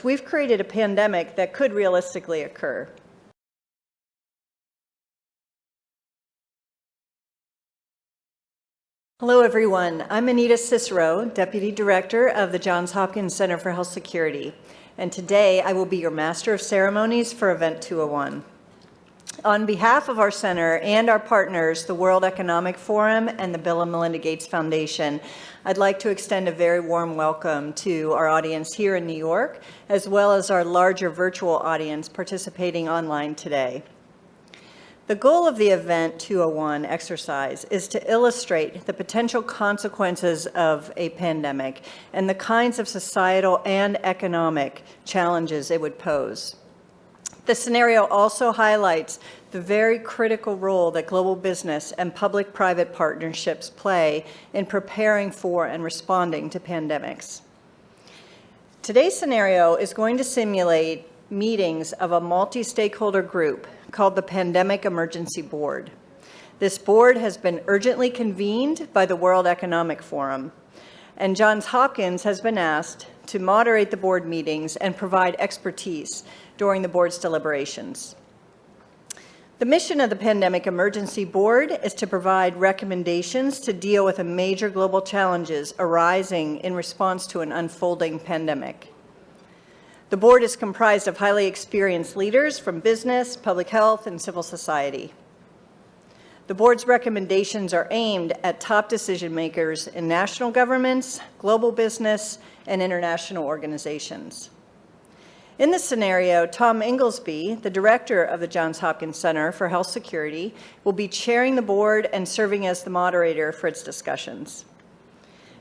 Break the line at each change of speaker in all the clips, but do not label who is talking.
We've created a pandemic that could realistically occur. Hello, everyone. I'm Anita Cicero, Deputy Director of the Johns Hopkins Center for Health Security, and today I will be your Master of Ceremonies for Event 201. On behalf of our center and our partners, the World Economic Forum and the Bill & Melinda Gates Foundation, I'd like to extend a very warm welcome to our audience here in New York, as well as our larger virtual audience participating online today. The goal of the Event 201 exercise is to illustrate the potential consequences of a pandemic and the kinds of societal and economic challenges it would pose. The scenario also highlights the very critical role that global business and public-private partnerships play in preparing for and responding to pandemics. Today's scenario is going to simulate meetings of a multi-stakeholder group called the Pandemic Emergency Board. This board has been urgently convened by the World Economic Forum, and Johns Hopkins has been asked to moderate the board meetings and provide expertise during the board's deliberations. The mission of the Pandemic Emergency Board is to provide recommendations to deal with the major global challenges arising in response to an unfolding pandemic. The board is comprised of highly experienced leaders from business, public health, and civil society. The board's recommendations are aimed at top decision makers in national governments, global business, and international organizations. In this scenario, Tom Inglesby, the director of the Johns Hopkins Center for Health Security, will be chairing the board and serving as the moderator for its discussions.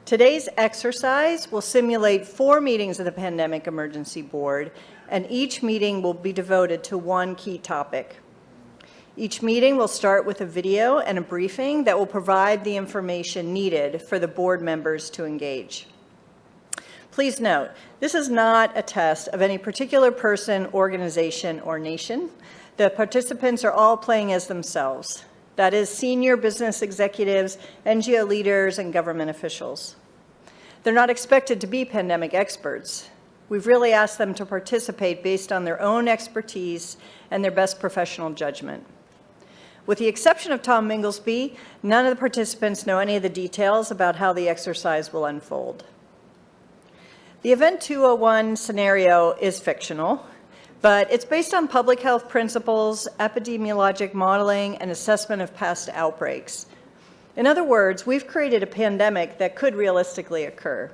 Today's exercise will simulate 4 meetings of the Pandemic Emergency Board, and each meeting will be devoted to one key topic. Each meeting will start with a video and a briefing that will provide the information needed for the board members to engage. Please note, this is not a test of any particular person, organization, or nation. The participants are all playing as themselves. That is, senior business executives, NGO leaders, and government officials. They're not expected to be pandemic experts. We've really asked them to participate based on their own expertise and their best professional judgment. With the exception of Tom Inglesby, none of the participants know any of the details about how the exercise will unfold. The Event 201 scenario is fictional, but it's based on public health principles, epidemiologic modeling, and assessment of past outbreaks. In other words, we've created a pandemic that could realistically occur.